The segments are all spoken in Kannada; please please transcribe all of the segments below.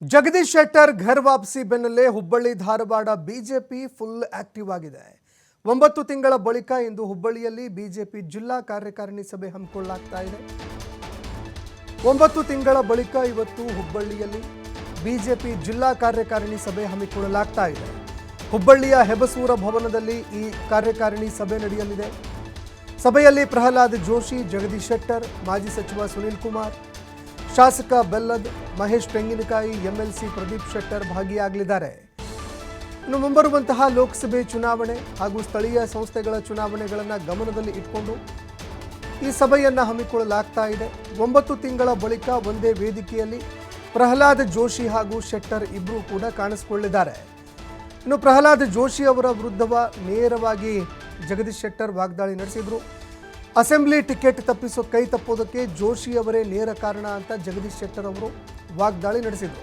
ಜಗದೀಶ್ ಶೆಟ್ಟರ್ ಘರ್ ವಾಪಸಿ ಬೆನ್ನಲ್ಲೇ Hubballi Dharwad BJP full active ಆಗಿದೆ. 9 ತಿಂಗಳ ಬಳಿಕ ಇಂದು ಹುಬ್ಬಳ್ಳಿಯಲ್ಲಿ ಬಿಜೆಪಿ ಜಿಲ್ಲಾ ಕಾರ್ಯಕಾರಿಣಿ ಸಭೆ ಹಮ್ಮಿಕೊಳ್ಳಲಾಗ್ತಾ ಇದೆ. 9 ತಿಂಗಳ ಬಳಿಕ ಇವತ್ತು ಹುಬ್ಬಳ್ಳಿಯಲ್ಲಿ ಬಿಜೆಪಿ ಜಿಲ್ಲಾ ಕಾರ್ಯಕಾರಿಣಿ ಸಭೆ ಹಮ್ಮಿಕೊಳ್ಳಲಾಗ್ತಾ ಇದೆ. ಹುಬ್ಬಳ್ಳಿಯ ಹೆಬಸೂರ ಭವನದಲ್ಲಿ ಈ ಕಾರ್ಯಕಾರಿಣಿ ಸಭೆ ನಡೆಯಲಿದೆ. ಸಭೆಯಲ್ಲಿ ಪ್ರಹ್ಲಾದ್ ಜೋಶಿ, ಜಗದೀಶ್ ಶೆಟ್ಟರ್, ಮಾಜಿ ಸಚಿವ ಸುನೀಲ್ ಕುಮಾರ್, ಶಾಸಕ ಬೆಲ್ಲದ್, ಮಹೇಶ್ ತೆಂಗಿನಕಾಯಿ, ಎಂಎಲ್ಸಿ ಪ್ರದೀಪ್ ಶೆಟ್ಟರ್ ಭಾಗಿಯಾಗಲಿದ್ದಾರೆ. ಇನ್ನು ಮುಂಬರುವಂತಹ ಲೋಕಸಭೆ ಚುನಾವಣೆ ಹಾಗೂ ಸ್ಥಳೀಯ ಸಂಸ್ಥೆಗಳ ಚುನಾವಣೆಗಳನ್ನು ಗಮನದಲ್ಲಿ ಇಟ್ಕೊಂಡು ಈ ಸಭೆಯನ್ನು ಹಮ್ಮಿಕೊಳ್ಳಲಾಗ್ತಾ ಇದೆ. 9 ತಿಂಗಳ ಬಳಿಕ ಒಂದೇ ವೇದಿಕೆಯಲ್ಲಿ ಪ್ರಹ್ಲಾದ್ ಜೋಶಿ ಹಾಗೂ ಶೆಟ್ಟರ್ ಇಬ್ಬರೂ ಕೂಡ ಕಾಣಿಸಿಕೊಳ್ಳಿದ್ದಾರೆ. ಇನ್ನು ಪ್ರಹ್ಲಾದ್ ಜೋಶಿ ಅವರ ವಿರುದ್ಧ ನೇರವಾಗಿ ಜಗದೀಶ್ ಶೆಟ್ಟರ್ ವಾಗ್ದಾಳಿ ನಡೆಸಿದರು. ಅಸೆಂಬ್ಲಿ ಟಿಕೆಟ್ ಕೈ ತಪ್ಪೋದಕ್ಕೆ ಜೋಶಿ ಅವರೇ ನೇರ ಕಾರಣ ಅಂತ ಜಗದೀಶ್ ಶೆಟ್ಟರ್ ಅವರು ವಾಗ್ದಾಳಿ ನಡೆಸಿದರು.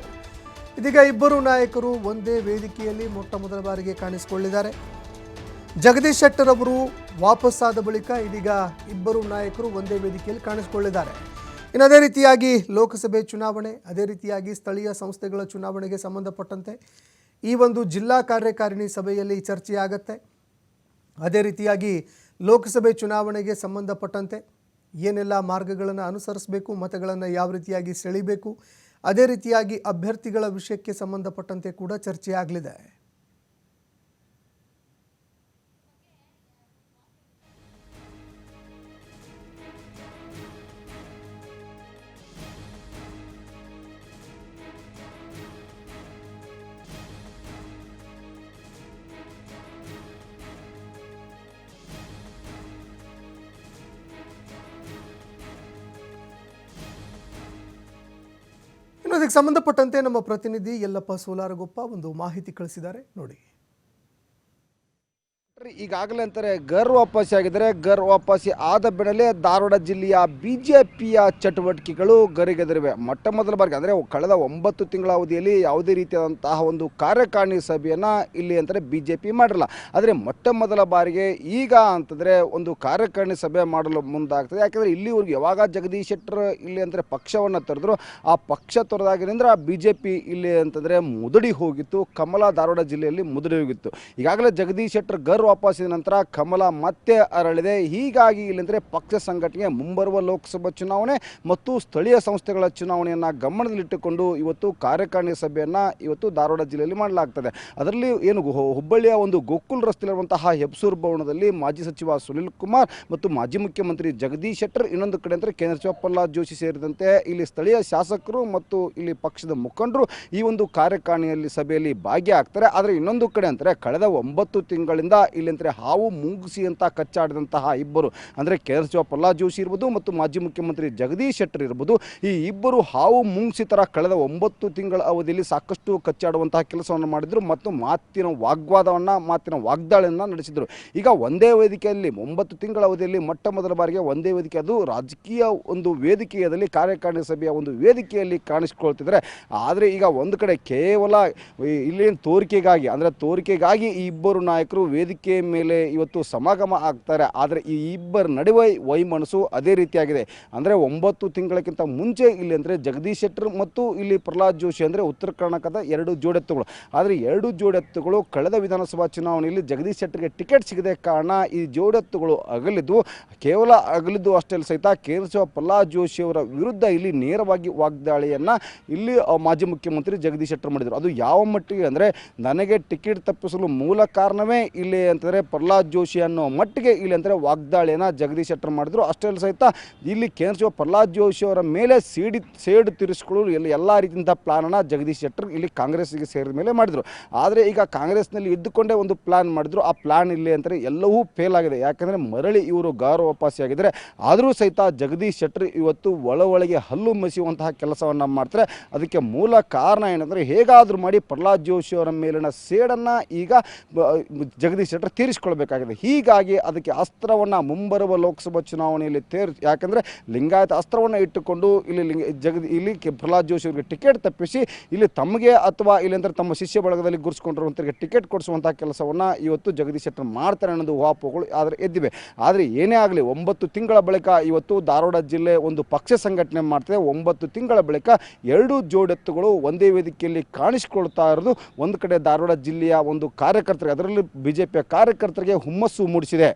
ಇದೀಗ ಇಬ್ಬರು ನಾಯಕರು ಒಂದೇ ವೇದಿಕೆಯಲ್ಲಿ ಮೊಟ್ಟ ಮೊದಲ ಬಾರಿಗೆ ಕಾಣಿಸಿಕೊಳ್ಳಿದ್ದಾರೆ. ಜಗದೀಶ್ ಶೆಟ್ಟರ್ ಅವರು ವಾಪಸ್ಸಾದ ಬಳಿಕ ಇದೀಗ ಇಬ್ಬರು ನಾಯಕರು ಒಂದೇ ವೇದಿಕೆಯಲ್ಲಿ ಕಾಣಿಸಿಕೊಳ್ಳಿದ್ದಾರೆ. ಇನ್ನು ಅದೇ ರೀತಿಯಾಗಿ ಲೋಕಸಭೆ ಚುನಾವಣೆ, ಅದೇ ರೀತಿಯಾಗಿ ಸ್ಥಳೀಯ ಸಂಸ್ಥೆಗಳ ಚುನಾವಣೆಗೆ ಸಂಬಂಧಪಟ್ಟಂತೆ ಈ ಒಂದು ಜಿಲ್ಲಾ ಕಾರ್ಯಕಾರಿಣಿ ಸಭೆಯಲ್ಲಿ ಚರ್ಚೆಯಾಗತ್ತೆ. ಅದೇ ರೀತಿಯಾಗಿ ಲೋಕಸಭೆ ಚುನಾವಣೆಗೆ ಸಂಬಂಧಪಟ್ಟಂತೆ ಏನೆಲ್ಲ ಮಾರ್ಗಗಳನ್ನು ಅನುಸರಿಸಬೇಕು, ಮತಗಳನ್ನು ಯಾವ ರೀತಿಯಾಗಿ ಸೆಳೆಯಬೇಕು, ಅದೇ ರೀತಿಯಾಗಿ ಅಭ್ಯರ್ಥಿಗಳ ವಿಷಯಕ್ಕೆ ಸಂಬಂಧಪಟ್ಟಂತೆ ಕೂಡ ಚರ್ಚೆಯಾಗಲಿದೆ. ಅದಕ್ಕೆ ಸಂಬಂಧಪಟ್ಟಂತೆ ನಮ್ಮ ಪ್ರತಿನಿಧಿ ಯಲ್ಲಪ್ಪ ಸೋಲಾರಗೊಪ್ಪ ಒಂದು ಮಾಹಿತಿ ಕಳಿಸಿದ್ದಾರೆ, ನೋಡಿ. ಈಗಾಗಲೇ ಅಂತಾರೆ ಗರ್ ವಾಪಸಿ ಆಗಿದ್ದಾರೆ. ಗರ್ ವಾಪಸಿ ಆದ ಬೆನ್ನಲ್ಲೇ ಧಾರವಾಡ ಜಿಲ್ಲೆಯ ಬಿಜೆಪಿಯ ಚಟುವಟಿಕೆಗಳು ಗರಿಗೆದರಿವೆ. ಮೊಟ್ಟ ಮೊದಲ ಬಾರಿಗೆ ಅಂದರೆ ಕಳೆದ 9 ತಿಂಗಳ ಅವಧಿಯಲ್ಲಿ ಯಾವುದೇ ರೀತಿಯಾದಂತಹ ಒಂದು ಕಾರ್ಯಕಾರಿಣಿ ಸಭೆಯನ್ನು ಇಲ್ಲಿ ಅಂತಾರೆ ಬಿಜೆಪಿ ಮಾಡಿರಲ್ಲ. ಆದರೆ ಮೊಟ್ಟ ಮೊದಲ ಬಾರಿಗೆ ಈಗ ಅಂತಂದರೆ ಒಂದು ಕಾರ್ಯಕಾರಿಣಿ ಸಭೆ ಮಾಡಲು ಮುಂದಾಗ್ತದೆ. ಯಾಕೆಂದರೆ ಇಲ್ಲಿವರೆಗೂ ಯಾವಾಗ ಜಗದೀಶ್ ಶೆಟ್ಟರ್ ಇಲ್ಲಿ ಅಂದರೆ ಪಕ್ಷವನ್ನು ತೊರೆದ್ರು, ಆ ಪಕ್ಷ ತೊರೆದಾಗಿನಿಂದ ಬಿಜೆಪಿ ಇಲ್ಲಿ ಅಂತಂದರೆ ಮುದುಡಿ ಹೋಗಿತ್ತು. ಕಮಲ ಧಾರವಾಡ ಜಿಲ್ಲೆಯಲ್ಲಿ ಮುದುಡಿ ಹೋಗಿತ್ತು. ಈಗಾಗಲೇ ಜಗದೀಶ್ ಶೆಟ್ಟರ್ ಗರ್ ವಾಪಸಿದ ನಂತರ ಕಮಲ ಮತ್ತೆ ಅರಳಿದೆ. ಹೀಗಾಗಿ ಇಲ್ಲಂದರೆ ಪಕ್ಷ ಸಂಘಟನೆಗೆ ಮುಂಬರುವ ಲೋಕಸಭಾ ಚುನಾವಣೆ ಮತ್ತು ಸ್ಥಳೀಯ ಸಂಸ್ಥೆಗಳ ಚುನಾವಣೆಯನ್ನು ಗಮನದಲ್ಲಿಟ್ಟುಕೊಂಡು ಇವತ್ತು ಕಾರ್ಯಕಾರಿಣಿ ಸಭೆಯನ್ನು ಇವತ್ತು ಧಾರವಾಡ ಜಿಲ್ಲೆಯಲ್ಲಿ ಮಾಡಲಾಗ್ತದೆ. ಅದರಲ್ಲಿ ಏನು ಹುಬ್ಬಳ್ಳಿಯ ಒಂದು ಗೋಕುಲ್ ರಸ್ತೆಯಲ್ಲಿರುವಂತಹ ಹೆಬ್ಸೂರ್ ಭವನದಲ್ಲಿ ಮಾಜಿ ಸಚಿವ ಸುನೀಲ್ ಕುಮಾರ್ ಮತ್ತು ಮಾಜಿ ಮುಖ್ಯಮಂತ್ರಿ ಜಗದೀಶ್ ಶೆಟ್ಟರ್, ಇನ್ನೊಂದು ಕಡೆ ಅಂದರೆ ಕೇಂದ್ರ ಸಚಿವ ಪ್ರಹ್ಲಾದ್ ಜೋಶಿ ಸೇರಿದಂತೆ ಇಲ್ಲಿ ಸ್ಥಳೀಯ ಶಾಸಕರು ಮತ್ತು ಇಲ್ಲಿ ಪಕ್ಷದ ಮುಖಂಡರು ಈ ಒಂದು ಕಾರ್ಯಕಾರಿಣಿಯಲ್ಲಿ ಸಭೆಯಲ್ಲಿ ಭಾಗಿಯಾಗ್ತಾರೆ. ಆದರೆ ಇನ್ನೊಂದು ಕಡೆ ಅಂತಾರೆ ಕಳೆದ 9 ತಿಂಗಳಿಂದ ಇಲ್ಲಿ ಅಂದರೆ ಹಾವು ಮುಂಗುಸಿ ಅಂತ ಕಚ್ಚಾಡಿದಂತಹ ಇಬ್ಬರು ಅಂದರೆ ಕೇಂದ್ರ ಸಚಿವ ಪ್ರಹ್ಲಾದ್ ಜೋಶಿ ಇರ್ಬೋದು ಮತ್ತು ಮಾಜಿ ಮುಖ್ಯಮಂತ್ರಿ ಜಗದೀಶ್ ಶೆಟ್ಟರ್ ಇರ್ಬೋದು, ಈ ಇಬ್ಬರು ಹಾವು ಮುಂಗುಸಿ ಥರ ಕಳೆದ 9 ತಿಂಗಳ ಅವಧಿಯಲ್ಲಿ ಸಾಕಷ್ಟು ಕಚ್ಚಾಡುವಂತಹ ಕೆಲಸವನ್ನು ಮಾಡಿದರು ಮತ್ತು ಮಾತಿನ ವಾಗ್ದಾಳಿಯನ್ನು ನಡೆಸಿದರು. ಈಗ ಒಂದೇ ವೇದಿಕೆಯಲ್ಲಿ 9 ತಿಂಗಳ ಅವಧಿಯಲ್ಲಿ ಮೊಟ್ಟ ಮೊದಲ ಬಾರಿಗೆ ಒಂದೇ ವೇದಿಕೆ, ಅದು ರಾಜಕೀಯ ಒಂದು ವೇದಿಕೆಯಲ್ಲಿ ಕಾರ್ಯಕಾರಿಣಿ ಸಭೆಯ ಒಂದು ವೇದಿಕೆಯಲ್ಲಿ ಕಾಣಿಸಿಕೊಳ್ತಿದ್ದಾರೆ. ಆದರೆ ಈಗ ಒಂದು ಕಡೆ ಕೇವಲ ಇಲ್ಲೇನು ತೋರಿಕೆಗಾಗಿ ಈ ಇಬ್ಬರು ನಾಯಕರು ವೇದಿಕೆ ಮೇಲೆ ಇವತ್ತು ಸಮಾಗಮ ಆಗ್ತಾರೆ. ಆದರೆ ಈ ಇಬ್ಬರ ನಡುವೆ ವೈಮನಸ್ಸು ಅದೇ ರೀತಿಯಾಗಿದೆ. ಅಂದರೆ 9 ತಿಂಗಳಕ್ಕಿಂತ ಮುಂಚೆ ಇಲ್ಲಿ ಅಂದರೆ ಜಗದೀಶ್ ಶೆಟ್ಟರ್ ಮತ್ತು ಇಲ್ಲಿ ಪ್ರಹ್ಲಾದ್ ಜೋಶಿ ಅಂದರೆ ಉತ್ತರ ಕರ್ನಾಟಕದ 2 ಜೋಡೆತ್ತುಗಳು. ಆದರೆ 2 ಜೋಡೆತ್ತುಗಳು ಕಳೆದ ವಿಧಾನಸಭಾ ಚುನಾವಣೆಯಲ್ಲಿ ಜಗದೀಶ್ ಶೆಟ್ಟರ್ಗೆ ಟಿಕೆಟ್ ಸಿಗದೆ ಕಾರಣ ಈ ಜೋಡೆತ್ತುಗಳು ಅಗಲಿದ್ದು ಅಷ್ಟೇ ಸಹಿತ ಕೇಂದ್ರ ಸಚಿವ ಪ್ರಹ್ಲಾದ್ ಜೋಶಿ ಅವರ ವಿರುದ್ಧ ಇಲ್ಲಿ ನೇರವಾಗಿ ವಾಗ್ದಾಳಿಯನ್ನು ಇಲ್ಲಿ ಮಾಜಿ ಮುಖ್ಯಮಂತ್ರಿ ಜಗದೀಶ್ ಶೆಟ್ಟರ್ ಮಾಡಿದರು. ಅದು ಯಾವ ಮಟ್ಟಿಗೆ ಅಂದರೆ ನನಗೆ ಟಿಕೆಟ್ ತಪ್ಪಿಸಲು ಮೂಲ ಕಾರಣವೇ ಇಲ್ಲಿ ಅಂತಂದರೆ ಪ್ರಹ್ಲಾದ್ ಜೋಶಿ ಅನ್ನೋ ಮಟ್ಟಿಗೆ ಇಲ್ಲಿ ಅಂದರೆ ವಾಗ್ದಾಳಿಯನ್ನು ಜಗದೀಶ್ ಶೆಟ್ಟರ್ ಮಾಡಿದ್ರು. ಅಷ್ಟೇ ಸಹಿತ ಇಲ್ಲಿ ಕೇಂದ್ರ ಸಚಿವ ಪ್ರಹ್ಲಾದ್ ಜೋಶಿ ಅವರ ಮೇಲೆ ಸೇಡು ತೀರಿಸಿಕೊಳ್ಳಲು ಎಲ್ಲ ರೀತಿಯಿಂದ ಪ್ಲಾನನ್ನು ಜಗದೀಶ್ ಶೆಟ್ಟರ್ ಇಲ್ಲಿ ಕಾಂಗ್ರೆಸ್ಗೆ ಸೇರಿದ ಮೇಲೆ ಮಾಡಿದರು. ಆದರೆ ಈಗ ಕಾಂಗ್ರೆಸ್ನಲ್ಲಿ ಇದ್ದುಕೊಂಡೇ ಒಂದು ಪ್ಲಾನ್ ಮಾಡಿದ್ರು. ಆ ಪ್ಲಾನ್ ಇಲ್ಲಿ ಅಂತಾರೆ ಎಲ್ಲವೂ ಫೇಲ್ ಆಗಿದೆ. ಯಾಕಂದರೆ ಮರಳಿ ಇವರು ಗಾರು ವಾಪಸಿಯಾಗಿದ್ದಾರೆ. ಆದರೂ ಸಹಿತ ಜಗದೀಶ್ ಶೆಟ್ಟರ್ ಇವತ್ತು ಒಳಗೆ ಹಲ್ಲು ಮಸಿಯುವಂತಹ ಕೆಲಸವನ್ನು ಮಾಡ್ತಾರೆ. ಅದಕ್ಕೆ ಮೂಲ ಕಾರಣ ಏನಂದರೆ ಹೇಗಾದರೂ ಮಾಡಿ ಪ್ರಹ್ಲಾದ್ ಜೋಶಿ ಅವರ ಮೇಲಿನ ಸೇಡನ್ನು ಈಗ ಜಗದೀಶ್ ಶೆಟ್ಟರ್ ಮಟ್ಟ ತೀರಿಸಿಕೊಳ್ಬೇಕಾಗಿದೆ. ಹೀಗಾಗಿ ಅದಕ್ಕೆ ಅಸ್ತ್ರವನ್ನು ಮುಂಬರುವ ಲೋಕಸಭಾ ಚುನಾವಣೆಯಲ್ಲಿ ಯಾಕಂದರೆ ಲಿಂಗಾಯತ ಅಸ್ತ್ರವನ್ನು ಇಟ್ಟುಕೊಂಡು ಇಲ್ಲಿ ಪ್ರಹ್ಲಾದ್ ಜೋಶಿ ಅವರಿಗೆ ಟಿಕೆಟ್ ತಪ್ಪಿಸಿ ಇಲ್ಲಿ ತಮಗೆ ಅಥವಾ ಇಲ್ಲಿಂದ ತಮ್ಮ ಶಿಷ್ಯ ಬಳಗದಲ್ಲಿ ಗುರುಸ್ಕೊಂಡಿರುವಂಥವ್ರಿಗೆ ಟಿಕೆಟ್ ಕೊಡಿಸುವಂಥ ಕೆಲಸವನ್ನು ಇವತ್ತು ಜಗದೀಶ್ ಶೆಟ್ಟರ್ ಮಾಡ್ತಾರೆ ಅನ್ನೋದು ಊಹಾಪೋಹಗಳು ಆದರೆ ಎದ್ದಿವೆ. ಆದರೆ ಏನೇ ಆಗಲಿ 9 ತಿಂಗಳ ಬಳಿಕ ಇವತ್ತು ಧಾರವಾಡ ಜಿಲ್ಲೆ ಒಂದು ಪಕ್ಷ ಸಂಘಟನೆ ಮಾಡ್ತದೆ. 9 ತಿಂಗಳ ಬಳಿಕ 2 ಜೋಡೆತ್ತುಗಳು ಒಂದೇ ವೇದಿಕೆಯಲ್ಲಿ ಕಾಣಿಸಿಕೊಳ್ತಾ ಇರೋದು ಒಂದು ಕಡೆ ಧಾರವಾಡ ಜಿಲ್ಲೆಯ ಒಂದು ಕಾರ್ಯಕರ್ತರಿಗೆ, ಅದರಲ್ಲಿ ಬಿಜೆಪಿಯ ಕಾರ್ಯಕರ್ತರಿಗೆ ಹುಮ್ಮಸ್ಸು ಮೂಡಿಸಿದೆ.